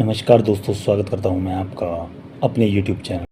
नमस्कार दोस्तों, स्वागत करता हूं मैं आपका अपने यूट्यूब चैनल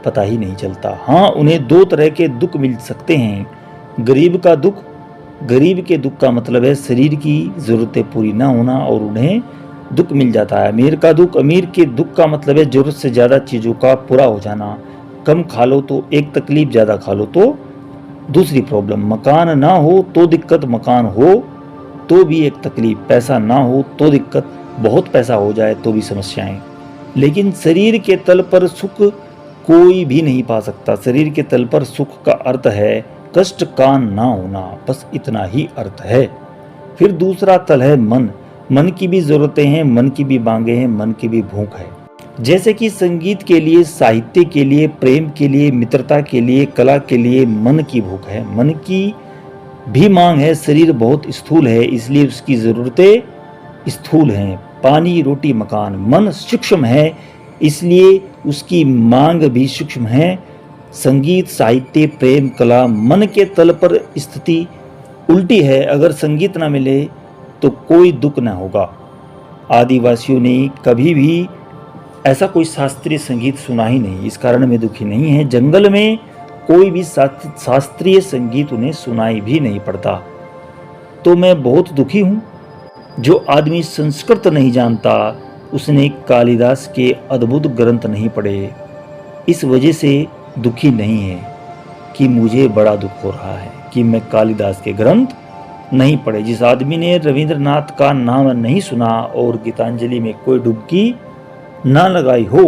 पता ही नहीं चलता। हाँ, उन्हें दो तरह के दुख मिल सकते हैं। गरीब का दुख, गरीब के दुख का मतलब है शरीर की ज़रूरतें पूरी ना होना और उन्हें दुख मिल जाता है। अमीर का दुख, अमीर के दुख का मतलब है ज़रूरत से ज़्यादा चीज़ों का पूरा हो जाना। कम खा लो तो एक तकलीफ, ज़्यादा खा लो तो दूसरी प्रॉब्लम। मकान ना हो तो दिक्कत, मकान हो तो भी एक तकलीफ। पैसा ना हो तो दिक्कत, बहुत पैसा हो जाए तो भी समस्याएं। लेकिन शरीर के तल पर सुख कोई भी नहीं पा सकता। शरीर के तल पर सुख का अर्थ है कष्ट का ना होना, बस इतना ही अर्थ है। फिर दूसरा तल है मन। मन की भी जरूरतें हैं, मन की भी मांगे हैं, मन की भी भूख है। जैसे कि संगीत के लिए, साहित्य के लिए, प्रेम के लिए, मित्रता के लिए, कला के लिए मन की भूख है, मन की भी मांग है। शरीर बहुत स्थूल है इसलिए उसकी जरूरतें स्थूल हैं। पानी, रोटी, मकान। मन सूक्ष्म है इसलिए उसकी मांग भी सूक्ष्म है। संगीत, साहित्य, प्रेम, कला। मन के तल पर स्थिति उल्टी है। अगर संगीत ना मिले तो कोई दुख ना होगा। आदिवासियों ने कभी भी ऐसा कोई शास्त्रीय संगीत सुना ही नहीं, इस कारण में दुखी नहीं है। जंगल में कोई भी शास्त्रीय संगीत उन्हें सुनाई भी नहीं पड़ता। तो मैं बहुत दुखी हूँ। जो आदमी संस्कृत नहीं जानता उसने कालिदास के अद्भुत ग्रंथ नहीं पढ़े, इस वजह से दुखी नहीं है कि मुझे बड़ा दुख हो रहा है कि मैं कालिदास के ग्रंथ नहीं पढ़े। जिस आदमी ने रविंद्रनाथ का नाम नहीं सुना और गीतांजलि में कोई डुबकी ना लगाई हो,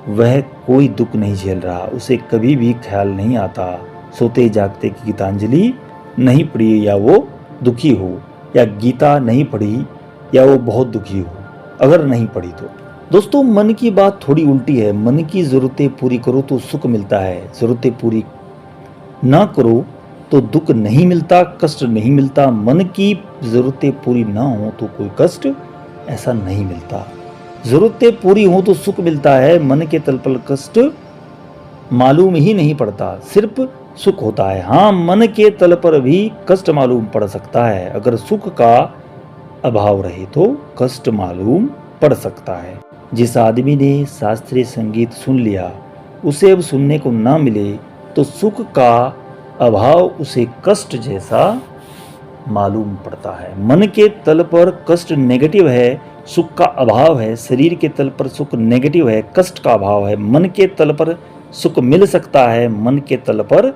वह कोई दुख नहीं झेल रहा। उसे कभी भी ख्याल नहीं आता सोते जागते की गीतांजलि नहीं पढ़ी या वो दुखी हो, या गीता नहीं पढ़ी या वो बहुत दुखी हो अगर नहीं पढ़ी तो। दोस्तों, मन की बात थोड़ी उल्टी है। मन की ज़रूरतें पूरी करो तो सुख मिलता है, ज़रूरतें पूरी ना करो तो दुख नहीं मिलता, कष्ट नहीं मिलता। मन की ज़रूरतें पूरी ना हो तो कोई कष्ट ऐसा नहीं मिलता। ज़रूरतें पूरी हो तो सुख मिलता है। मन के तल पर कष्ट मालूम ही नहीं पड़ता, सिर्फ सुख होता है। हाँ, मन के तल पर भी कष्ट मालूम पड़ सकता है। अगर सुख का अभाव रहे तो कष्ट मालूम पड़ सकता है। जिस आदमी ने शास्त्रीय संगीत सुन लिया उसे अब सुनने को ना मिले तो सुख का अभाव उसे कष्ट जैसा मालूम पड़ता है। मन के तल पर कष्ट नेगेटिव है, सुख का अभाव है। शरीर के तल पर सुख नेगेटिव है, कष्ट का अभाव है। मन के तल पर सुख मिल सकता है, मन के तल पर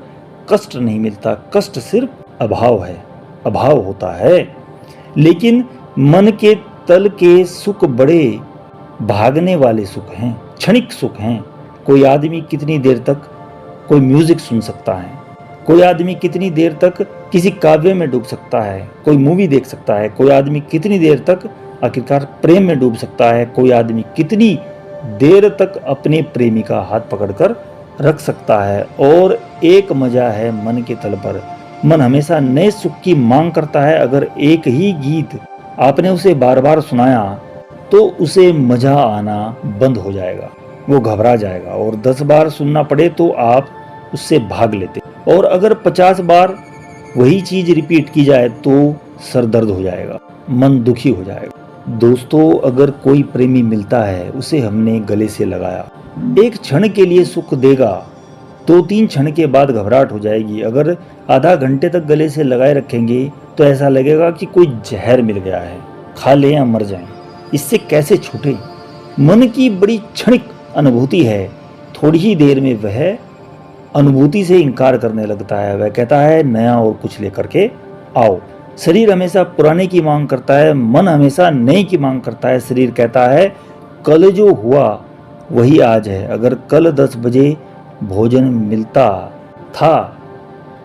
कष्ट नहीं मिलता। कष्ट सिर्फ अभाव है, अभाव होता है। लेकिन मन के तल के सुख बड़े भागने वाले सुख हैं, क्षणिक सुख हैं। कोई आदमी कितनी देर तक कोई म्यूजिक सुन सकता है, कोई आदमी कितनी देर तक किसी काव्य में डूब सकता है, कोई मूवी देख सकता है, कोई आदमी कितनी देर तक आखिरकार प्रेम में डूब सकता है, कोई आदमी कितनी देर तक अपने प्रेमी का हाथ पकड़कर रख सकता है। और एक मजा है मन के तल पर। मन हमेशा नए सुख की मांग करता है। अगर एक ही गीत आपने उसे बार बार सुनाया तो उसे मजा आना बंद हो जाएगा, वो घबरा जाएगा। और 10 बार सुनना पड़े तो आप उससे भाग लेते। और अगर 50 बार वही चीज रिपीट की जाए तो सर दर्द हो जाएगा, मन दुखी हो जाएगा। दोस्तों, अगर कोई प्रेमी मिलता है, उसे हमने गले से लगाया, एक क्षण के लिए सुख देगा, 2-3 क्षण के बाद घबराहट हो जाएगी। अगर आधा घंटे तक गले से लगाए रखेंगे तो ऐसा लगेगा कि कोई जहर मिल गया है, खा लें या मर जाएं। इससे कैसे छूटे? मन की बड़ी क्षणिक अनुभूति है, थोड़ी ही देर में वह अनुभूति से इनकार करने लगता है। वह कहता है नया और कुछ लेकर के आओ। शरीर हमेशा पुराने की मांग करता है, मन हमेशा नए की मांग करता है। शरीर कहता है कल जो हुआ वही आज है। अगर कल 10 बजे भोजन मिलता था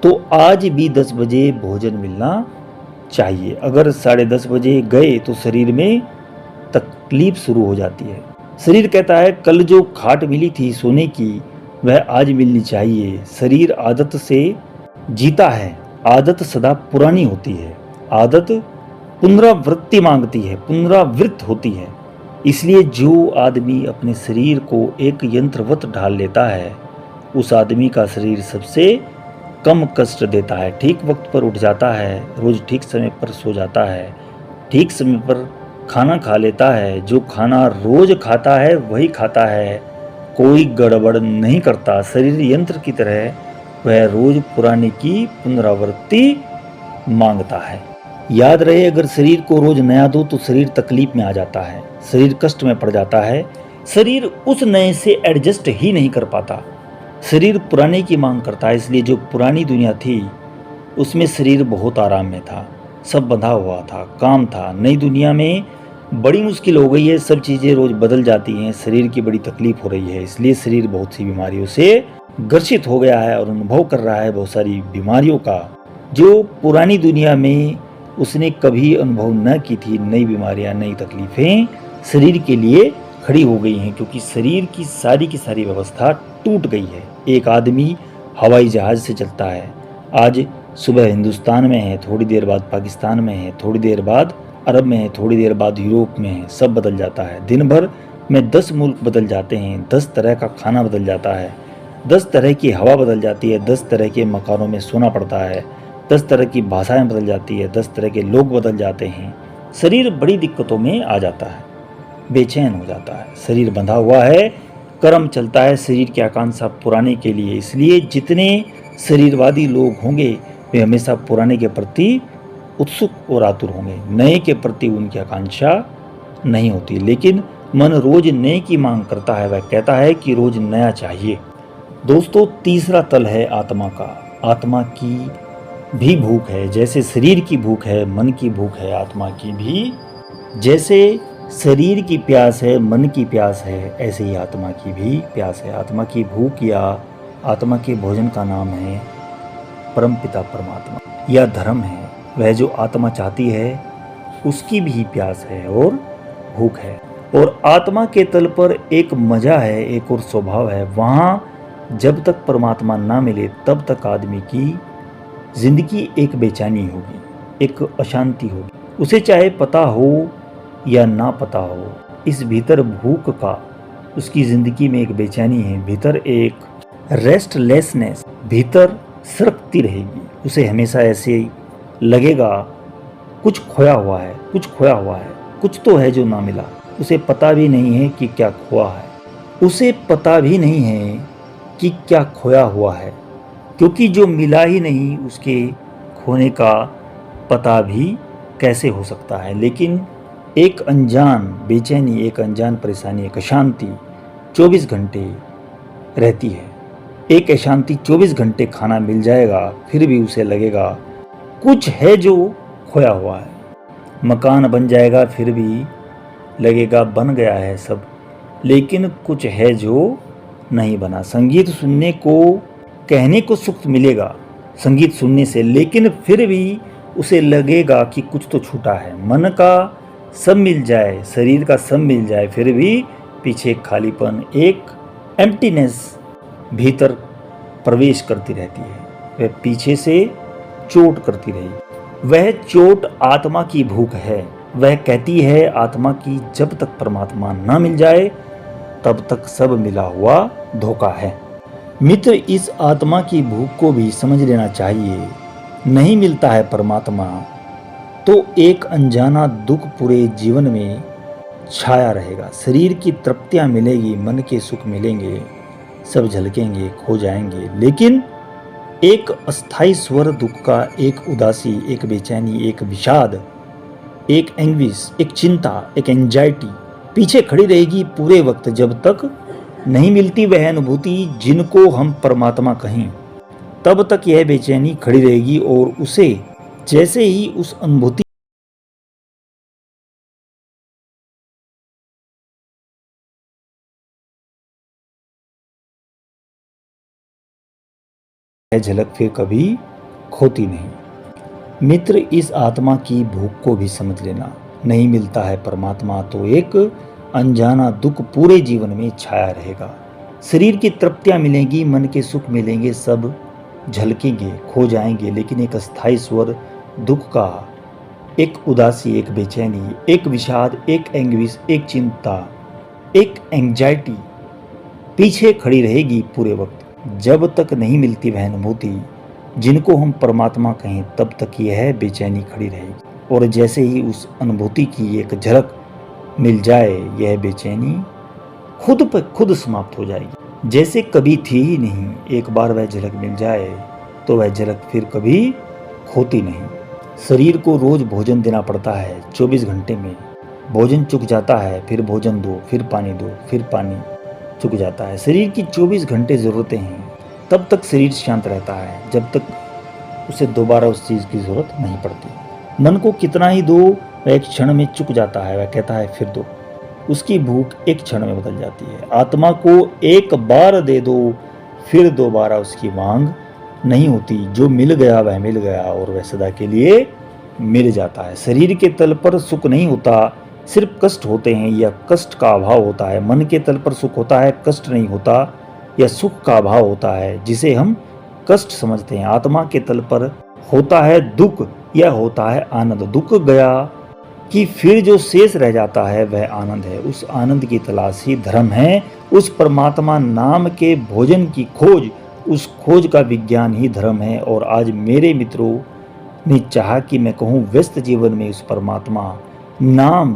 तो आज भी 10 बजे भोजन मिलना चाहिए। अगर 10:30 बजे गए तो शरीर में तकलीफ शुरू हो जाती है। शरीर कहता है कल जो खाट मिली थी सोने की वह आज मिलनी चाहिए। शरीर आदत से जीता है, आदत सदा पुरानी होती है। आदत पुनरावृत्ति मांगती है, पुनरावृत्त होती है। इसलिए जो आदमी अपने शरीर को एक यंत्रवत ढाल लेता है उस आदमी का शरीर सबसे कम कष्ट देता है। ठीक वक्त पर उठ जाता है, रोज ठीक समय पर सो जाता है, ठीक समय पर खाना खा लेता है। जो खाना रोज खाता है वही खाता है, कोई गड़बड़ नहीं करता। शरीर यंत्र की तरह वह रोज पुराने की पुनरावृत्ति मांगता है। याद रहे, अगर शरीर को रोज नया दो तो शरीर तकलीफ में आ जाता है, शरीर कष्ट में पड़ जाता है, शरीर उस नए से एडजस्ट ही नहीं कर पाता। शरीर पुराने की मांग करता है। इसलिए जो पुरानी दुनिया थी उसमें शरीर बहुत आराम में था, सब बंधा हुआ था, काम था। नई दुनिया में बड़ी मुश्किल हो गई है, सब चीज़ें रोज बदल जाती हैं, शरीर की बड़ी तकलीफ हो रही है। इसलिए शरीर बहुत सी बीमारियों से ग्रसित हो गया है और अनुभव कर रहा है बहुत सारी बीमारियों का, जो पुरानी दुनिया में उसने कभी अनुभव न की थी। नई बीमारियां, नई तकलीफें शरीर के लिए खड़ी हो गई हैं, क्योंकि शरीर की सारी व्यवस्था टूट गई है। एक आदमी हवाई जहाज से चलता है, आज सुबह हिंदुस्तान में है, थोड़ी देर बाद पाकिस्तान में है, थोड़ी देर बाद अरब में है, थोड़ी देर बाद यूरोप में है, सब बदल जाता है। दिन भर में 10 मुल्क बदल जाते हैं, 10 तरह का खाना बदल जाता है, 10 तरह की हवा बदल जाती है, 10 तरह के मकानों में सोना पड़ता है, 10 तरह की भाषाएं बदल जाती है, 10 तरह के लोग बदल जाते हैं। शरीर बड़ी दिक्कतों में आ जाता है, बेचैन हो जाता है, शरीर बंधा हुआ है, कर्म चलता है शरीर की आकांक्षा पुराने के लिए। इसलिए जितने शरीरवादी लोग होंगे वे हमेशा पुराने के प्रति उत्सुक और आतुर होंगे, नए के प्रति उनकी आकांक्षा नहीं होती। लेकिन मन रोज नए की मांग करता है, वह कहता है कि रोज नया चाहिए। दोस्तों, तीसरा तल है आत्मा का। आत्मा की भी भूख है, जैसे शरीर की भूख है, मन की भूख है, आत्मा की भी। जैसे शरीर की प्यास है, मन की प्यास है, ऐसे ही आत्मा की भी प्यास है। आत्मा की भूख या आत्मा के भोजन का नाम है परमपिता परमात्मा या धर्म है। वह जो आत्मा चाहती है उसकी भी प्यास है और भूख है। और आत्मा के तल पर एक मजा है, एक और स्वभाव है। वहाँ जब तक परमात्मा ना मिले तब तक आदमी की जिंदगी एक बेचैनी होगी, एक अशांति होगी। उसे चाहे पता हो या ना पता हो, इस भीतर भूख का उसकी जिंदगी में एक बेचैनी है, भीतर एक रेस्टलेसनेस भीतर सरकती रहेगी। उसे हमेशा ऐसे लगेगा कुछ खोया हुआ है, कुछ खोया हुआ है, कुछ तो है जो ना मिला। उसे पता भी नहीं है कि क्या खोया है, उसे पता भी नहीं है कि क्या खोया हुआ है, क्योंकि जो मिला ही नहीं उसके खोने का पता भी कैसे हो सकता है। लेकिन एक अनजान बेचैनी, एक अनजान परेशानी, एक अशांति 24 घंटे रहती है। एक अशांति 24 घंटे खाना मिल जाएगा फिर भी उसे लगेगा कुछ है जो खोया हुआ है। मकान बन जाएगा फिर भी लगेगा बन गया है सब, लेकिन कुछ है जो नहीं बना। संगीत सुनने को, कहने को सुख मिलेगा संगीत सुनने से, लेकिन फिर भी उसे लगेगा कि कुछ तो छूटा है। मन का सब मिल जाए, शरीर का सब मिल जाए, फिर भी पीछे खालीपन, एक एम्प्टीनेस भीतर प्रवेश करती रहती है। वह पीछे से चोट करती रही। वह चोट आत्मा की भूख है। वह कहती है आत्मा की जब तक परमात्मा ना मिल जाए तब तक सब मिला हुआ धोखा है। मित्र, इस आत्मा की भूख को भी समझ लेना चाहिए। नहीं मिलता है परमात्मा तो एक अनजाना दुख पूरे जीवन में छाया रहेगा। शरीर की तृप्तियां मिलेगी, मन के सुख मिलेंगे, सब झलकेंगे, खो जाएंगे, लेकिन एक अस्थाई स्वर दुख का, एक उदासी, एक बेचैनी, एक विषाद, एक एंग्विश, एक चिंता, एक एंजाइटी पीछे खड़ी रहेगी पूरे वक्त, जब तक नहीं मिलती वह अनुभूति जिनको हम परमात्मा कहें। तब तक यह बेचैनी खड़ी रहेगी और उसे जैसे ही उस अनुभूति झलक फिर कभी खोती नहीं। मित्र, इस आत्मा की भूख को भी समझ लेना। नहीं मिलता है परमात्मा तो एक अनजाना दुख पूरे जीवन में छाया रहेगा। शरीर की तृप्तियां मिलेंगी, मन के सुख मिलेंगे, सब झलकेंगे, खो जाएंगे, लेकिन एक अस्थाई स्वर दुख का, एक उदासी, एक बेचैनी, एक विषाद, एक एंग्विश, एक चिंता, एक एंग्जाइटी पीछे खड़ी रहेगी पूरे वक्त। जब तक नहीं मिलती वह अनुभूति जिनको हम परमात्मा कहें तब तक यह बेचैनी खड़ी रहेगी। और जैसे ही उस अनुभूति की एक झलक मिल जाए यह बेचैनी खुद पर खुद समाप्त हो जाएगी, जैसे कभी थी ही नहीं। एक बार वह झलक मिल जाए तो वह झलक फिर कभी खोती नहीं। शरीर को रोज भोजन देना पड़ता है, 24 घंटे में भोजन चुक जाता है, फिर भोजन दो, फिर पानी दो, फिर पानी चुक जाता है। शरीर की 24 घंटे जरूरतें हैं, तब तक शरीर शांत रहता है जब तक उसे दोबारा उस चीज की जरूरत नहीं पड़ती। मन को कितना ही दो वह एक क्षण में चुक जाता है, वह कहता है फिर दो। उसकी भूख एक क्षण में बदल जाती है। आत्मा को एक बार दे दो, फिर दोबारा उसकी मांग नहीं होती। जो मिल गया वह मिल गया और वह सदा के लिए मिल जाता है। शरीर के तल पर सुख नहीं होता, सिर्फ कष्ट होते हैं या कष्ट का अभाव होता है। मन के तल पर सुख होता है, कष्ट नहीं होता या सुख का अभाव होता है, जिसे हम कष्ट समझते हैं। आत्मा के तल पर होता है दुख या होता है आनंद। दुख गया कि फिर जो शेष रह जाता है वह आनंद है। उस आनंद की तलाश ही धर्म है। उस परमात्मा नाम के भोजन की खोज, उस खोज का विज्ञान ही धर्म है। और आज मेरे मित्रों ने चाहा कि मैं कहूँ व्यस्त जीवन में उस परमात्मा नाम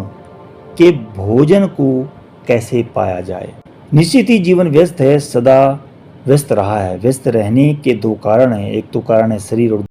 के भोजन को कैसे पाया जाए। निश्चित ही जीवन व्यस्त है, सदा व्यस्त रहा है। व्यस्त रहने के दो कारण हैं, एक तो कारण है शरीर और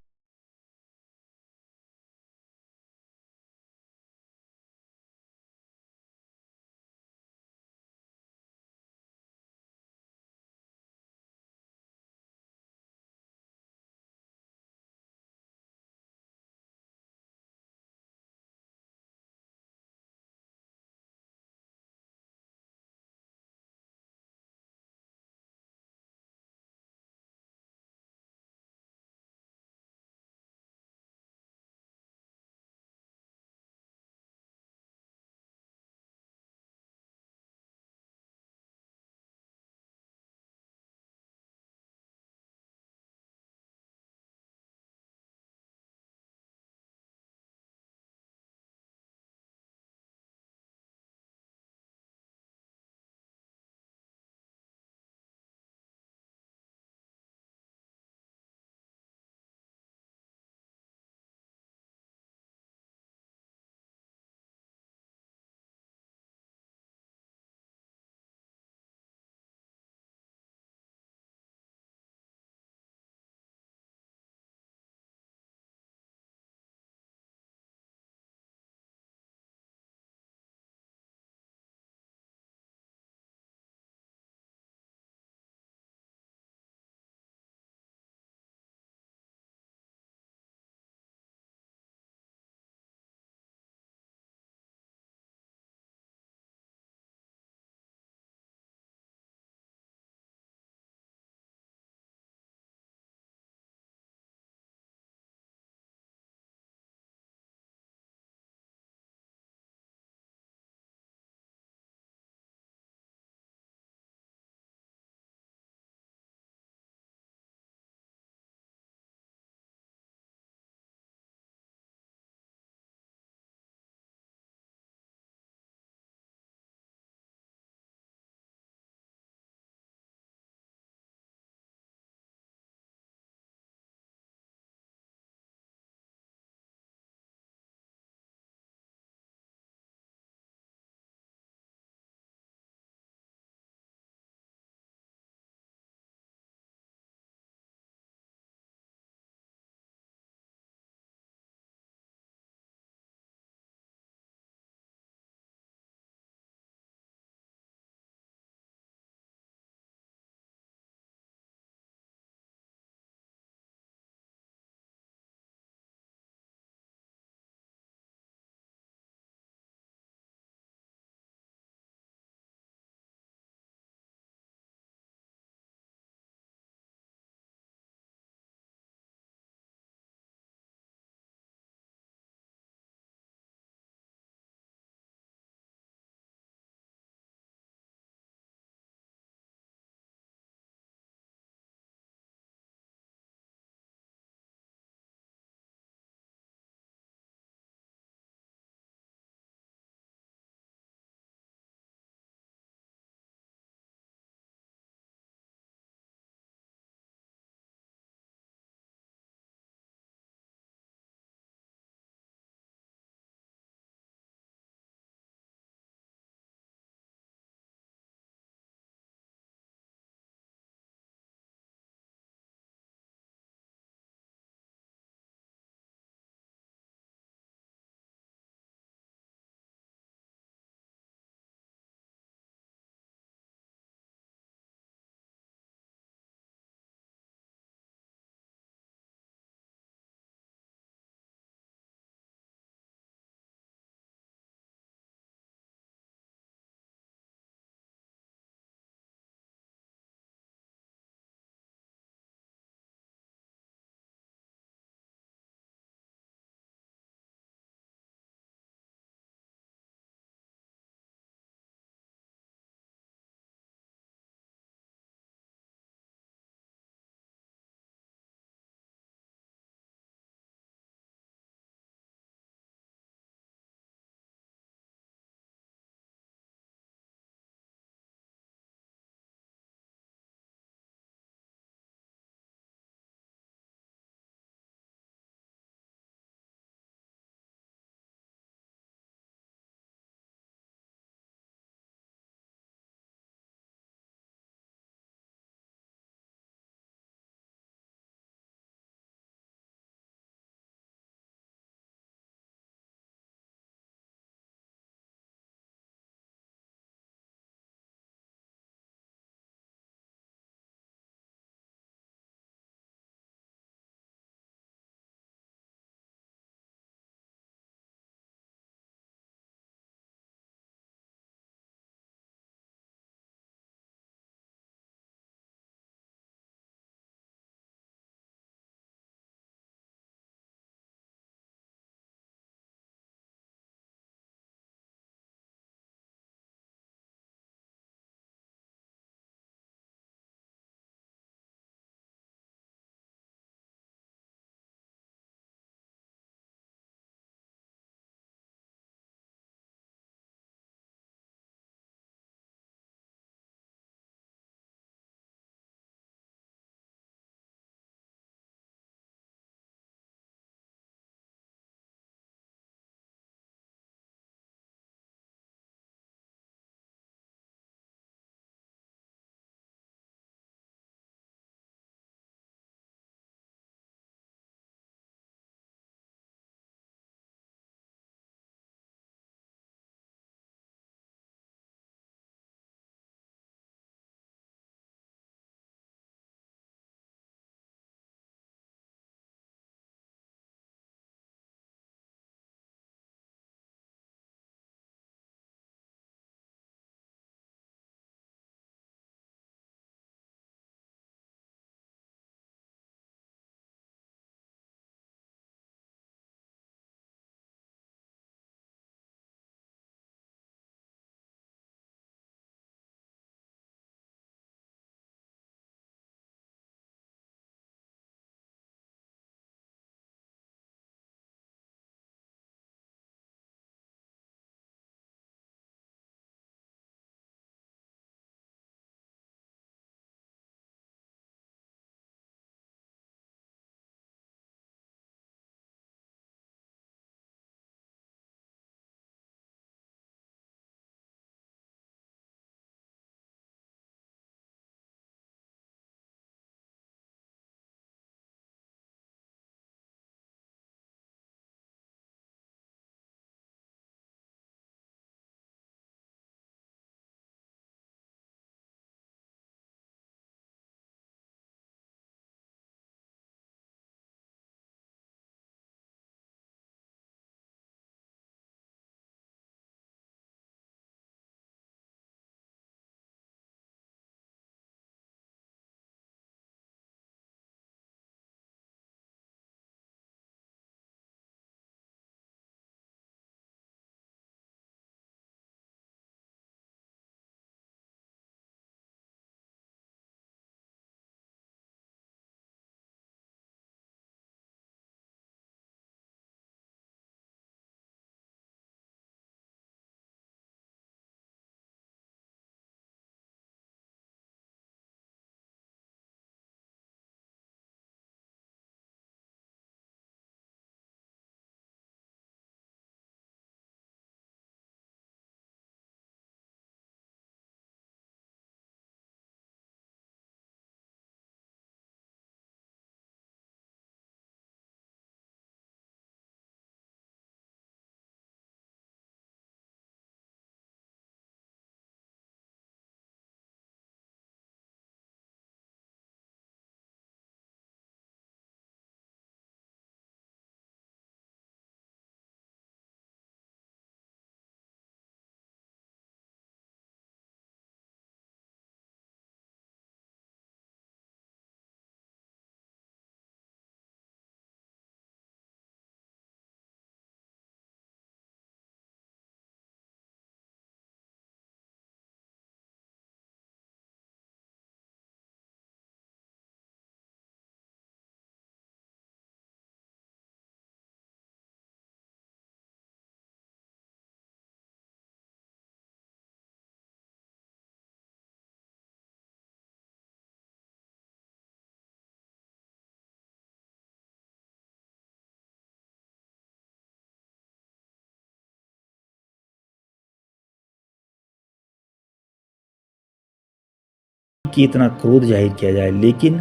कि इतना क्रोध जाहिर किया जाए, लेकिन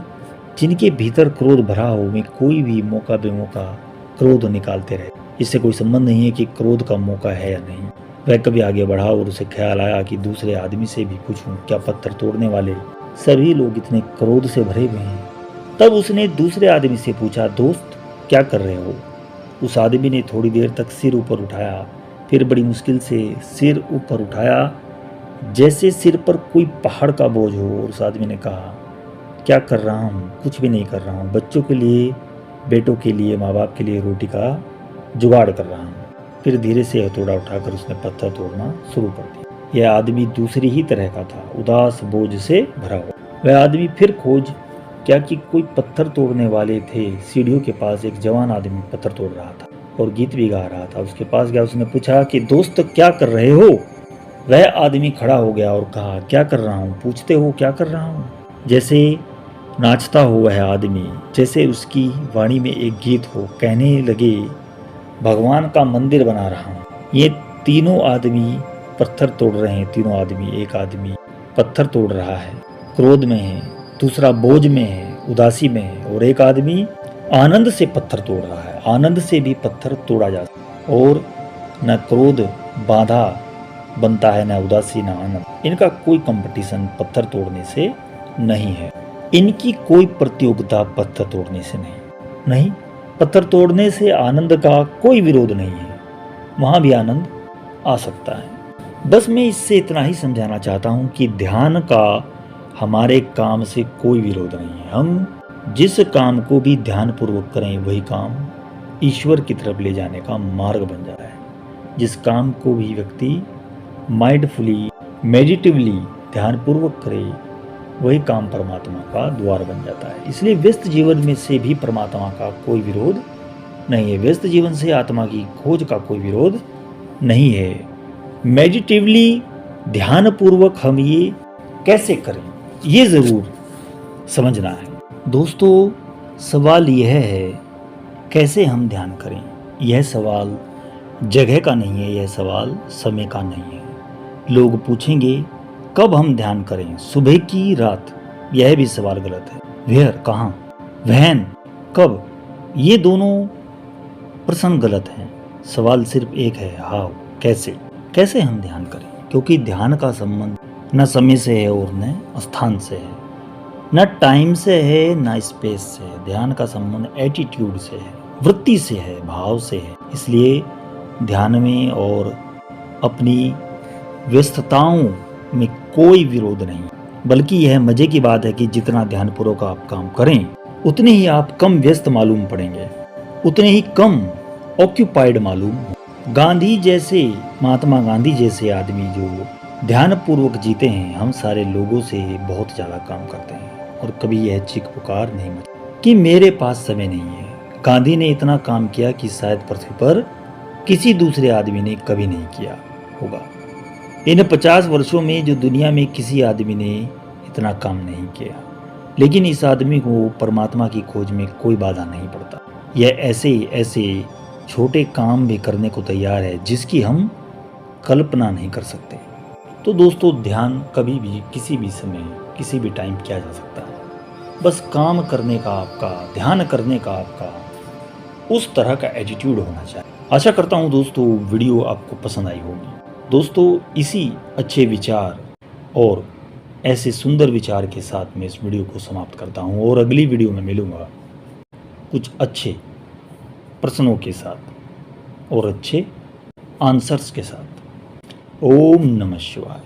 जिनके भीतर क्रोध भरा हो वे कोई भी मौका बेमौका क्रोध निकालते रहे। इससे कोई संबंध नहीं है कि क्रोध का मौका है या नहीं। वह कभी आगे बढ़ा और उसे ख्याल आया कि दूसरे आदमी से भी पूछूं, क्या पत्थर तोड़ने वाले सभी लोग इतने क्रोध से भरे हुए हैं? तब उसने दूसरे आदमी से पूछा, दोस्त क्या कर रहे हो? उस आदमी ने थोड़ी देर तक सिर ऊपर उठाया, फिर बड़ी मुश्किल से सिर ऊपर उठाया जैसे सिर पर कोई पहाड़ का बोझ हो, और उस आदमी ने कहा, क्या कर रहा हूँ? कुछ भी नहीं कर रहा हूँ, बच्चों के लिए, बेटों के लिए, माँ बाप के लिए रोटी का जुगाड़ कर रहा हूँ। फिर धीरे से हथौड़ा उठाकर उसने पत्थर तोड़ना शुरू कर दिया। यह आदमी दूसरी ही तरह का था, उदास बोझ से भरा हुआ। वह आदमी फिर खोज क्या कि कोई पत्थर तोड़ने वाले थे। सीढ़ियों के पास एक जवान आदमी पत्थर तोड़ रहा था और गीत भी गा रहा था। उसके पास गया, उसने पूछा कि दोस्त क्या कर रहे हो? वह आदमी खड़ा हो गया और कहा, क्या कर रहा हूँ? पूछते हो क्या कर रहा हूँ? जैसे नाचता हो वह आदमी, जैसे उसकी वाणी में एक गीत हो। कहने लगे, भगवान का मंदिर बना रहा हूँ। ये तीनों आदमी पत्थर तोड़ रहे हैं। तीनों आदमी, एक आदमी पत्थर तोड़ रहा है, क्रोध में है, दूसरा बोझ में है, उदासी में है, और एक आदमी आनंद से पत्थर तोड़ रहा है। आनंद से भी पत्थर तोड़ा जा सकता है, और न क्रोध बाधा बनता है, न उदासी, न आनंद। इनका कोई कंपटीशन पत्थर तोड़ने से नहीं है। इनकी कोई प्रतियोगिता पत्थर तोड़ने से नहीं। पत्थर तोड़ने से आनंद का कोई विरोध नहीं है, वहां भी आनंद आ सकता है। बस मैं इससे इतना ही समझाना चाहता हूं कि ध्यान का हमारे काम से कोई विरोध नहीं है। हम जिस काम को भी ध्यान पूर्वक करें वही काम ईश्वर की तरफ ले जाने का मार्ग बन जाता है। जिस काम को भी व्यक्ति माइंडफुली, मेडिटेटिवली, ध्यान पूर्वक करे वही काम परमात्मा का द्वार बन जाता है। इसलिए व्यस्त जीवन में से भी परमात्मा का कोई विरोध नहीं है। व्यस्त जीवन से आत्मा की खोज का कोई विरोध नहीं है। मेडिटेटिवली, ध्यान पूर्वक हम ये कैसे करें, ये जरूर समझना है। दोस्तों, सवाल यह है कैसे हम ध्यान करें। यह सवाल जगह का नहीं है, यह सवाल समय का नहीं है। लोग पूछेंगे कब हम ध्यान करें, सुबह की रात? यह भी सवाल गलत है। वेयर, कहाँ? व्हेन, कब? ये दोनों प्रश्न गलत हैं। सवाल सिर्फ एक है, हाउ, कैसे? कैसे हम ध्यान करें? क्योंकि ध्यान का संबंध न समय से है और न स्थान से है, न टाइम से है, न स्पेस से है। ध्यान का संबंध एटीट्यूड से है, वृत्ति से है, भाव से है। इसलिए ध्यान में और अपनी व्यस्तताओं में कोई विरोध नहीं, बल्कि यह मजे की बात है कि जितना ध्यानपूर्वक आप काम करें उतने ही आप कम व्यस्त मालूम पड़ेंगे, उतने ही कम ऑक्यूपाइड मालूम हो। गांधी जैसे, महात्मा गांधी जैसे आदमी जो ध्यानपूर्वक जीते हैं, हम सारे लोगों से बहुत ज्यादा काम करते हैं, और कभी यह चीख पुकार नहीं मची कि मेरे पास समय नहीं है। गांधी ने इतना काम किया कि शायद पृथ्वी पर किसी दूसरे आदमी ने कभी नहीं किया होगा। इन 50 वर्षों में जो दुनिया में किसी आदमी ने इतना काम नहीं किया, लेकिन इस आदमी को परमात्मा की खोज में कोई बाधा नहीं पड़ता। यह ऐसे छोटे काम भी करने को तैयार है जिसकी हम कल्पना नहीं कर सकते। तो दोस्तों, ध्यान कभी भी, किसी भी समय, किसी भी टाइम किया जा सकता है। बस काम करने का आपका, ध्यान करने का आपका उस तरह का एटीट्यूड होना चाहिए। आशा करता हूँ दोस्तों वीडियो आपको पसंद आई होगी। दोस्तों, इसी अच्छे विचार और ऐसे सुंदर विचार के साथ मैं इस वीडियो को समाप्त करता हूँ, और अगली वीडियो में मिलूँगा कुछ अच्छे प्रश्नों के साथ और अच्छे आंसर्स के साथ। ओम नमः शिवाय।